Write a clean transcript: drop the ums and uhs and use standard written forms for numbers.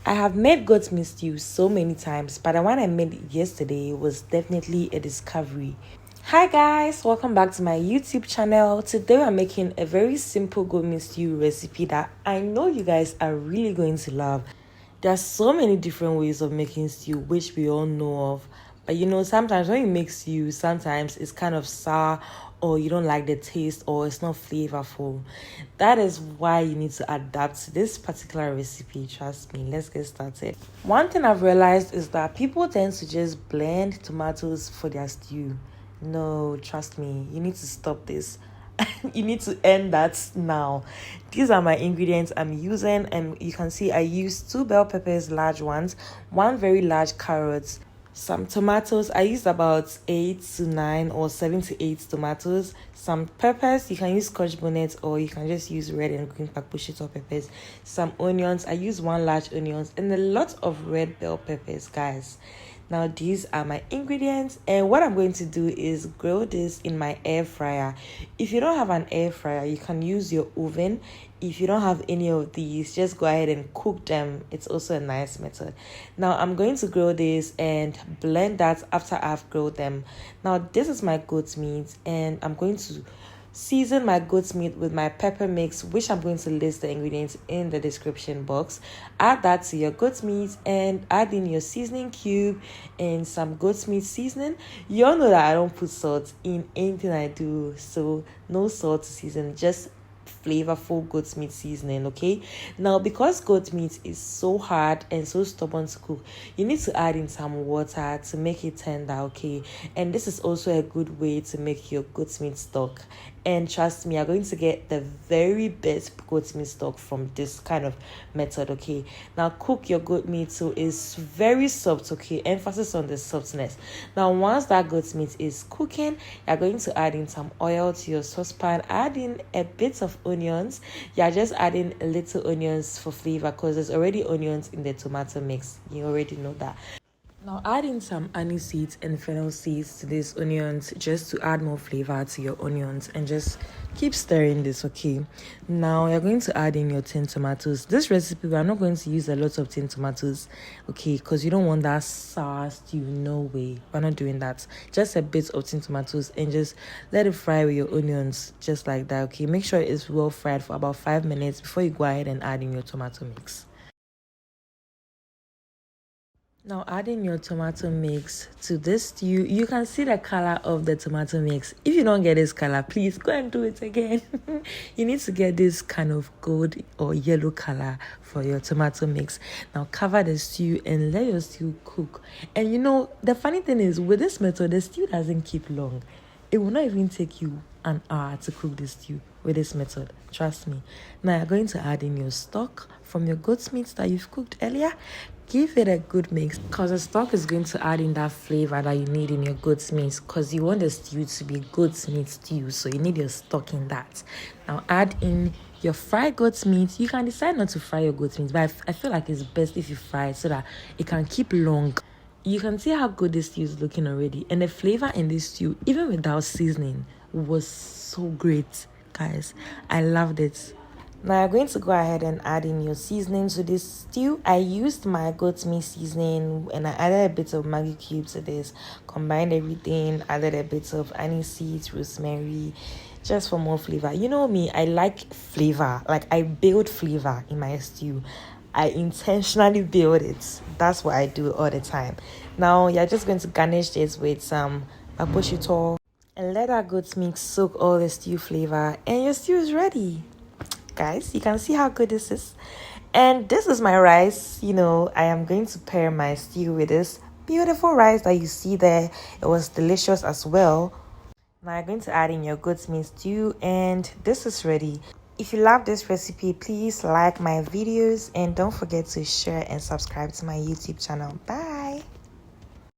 I have made goat meat stew so many times, but the one I made yesterday was definitely a discovery. Hi guys, welcome back to my YouTube channel. Today I'm making a very simple goat meat stew recipe that I know you guys are really going to love. There are so many different ways of making stew, which we all know of. But sometimes when you make stew, sometimes it's kind of sour or you don't like the taste or it's not flavorful. That is why you need to adapt to this particular recipe. Trust me, let's get started. One thing I've realized is that people tend to just blend tomatoes for their stew. No, trust me, you need to stop this. You need to end that now. These are my ingredients I'm using, and you can see I used 2 bell peppers, large ones, 1 very large carrot, some tomatoes. I used about 8 to 9 or 7 to 8 tomatoes, some peppers. You can use Scotch bonnet or you can just use red and green Kpakposhito peppers, some onions. I used 1 large onions and a lot of red bell peppers, guys. Now these are my ingredients, and what I'm going to do is grill this in my air fryer. If you don't have an air fryer, you can use your oven. If you don't have any of these, just go ahead and cook them. It's also a nice method. Now I'm going to grill this and blend that after I've grilled them. Now this is my goat meat, and I'm going to season my goat's meat with my pepper mix, which I'm going to list the ingredients in the description box. Add that to your goat's meat and add in your seasoning cube and some goat's meat seasoning. You all know that I don't put salt in anything I do, so no salt to season, just flavorful goat's meat seasoning. Okay, now because goat meat is so hard and so stubborn to cook, you need to add in some water to make it tender. Okay, and this is also a good way to make your goat meat stock, and trust me, you're going to get the very best goat meat stock from this kind of method. Okay, now cook your goat meat so it's very soft. Okay, emphasis on the softness. Now once that goat meat is cooking, you're going to add in some oil to your saucepan. Add in a bit of onions. You're just adding a little onions for flavor because there's already onions in the tomato mix. You already know that. Now add in some aniseed and fennel seeds to these onions just to add more flavor to your onions, and just keep stirring this. Okay, now you're going to add in your tin tomatoes. This recipe we're not going to use a lot of tin tomatoes, okay, because you don't want that sour stew. No way, we're not doing that. Just a bit of tin tomatoes and just let it fry with your onions just like that. Okay, make sure it's well fried for about 5 minutes before you go ahead and add in your tomato mix. Now adding your tomato mix to this stew, you can see the color of the tomato mix. If you don't get this color, please go and do it again. You need to get this kind of gold or yellow color for your tomato mix. Now cover the stew and let your stew cook. And the funny thing is, with this method, the stew doesn't keep long. It will not even take you an hour to cook this stew with this method. Trust me. Now you're going to add in your stock from your goat's meat that you've cooked earlier. Give it a good mix because the stock is going to add in that flavor that you need in your goat's meat, because you want the stew to be goat's meat stew, so you need your stock in that. Now add in your fried goat's meat. You can decide not to fry your goat's meat, but I feel like it's best if you fry it so that it can keep long. You can see how good this stew is looking already, and the flavor in this stew, even without seasoning, was so great, guys. I loved it. Now I'm going to go ahead and add in your seasoning to this stew. I used my goat's meat seasoning and I added a bit of Maggi cubes to this, combined everything, added a bit of Aniseed, Rosemary, just for more flavor. You know me, I like flavor. Like, I build flavor in my stew. I intentionally build it. That's what I do all the time. Now you're just going to garnish this with some Kpakposhito and let that goat's meat soak all the stew flavor, and your stew is ready. Guys, you can see how good this is. And this is my rice. I am going to pair my stew with this beautiful rice that you see there. It was delicious as well. Now I'm going to add in your goat's meat stew, and this is ready. If you love this recipe, please like my videos and don't forget to share and subscribe to my YouTube channel. Bye.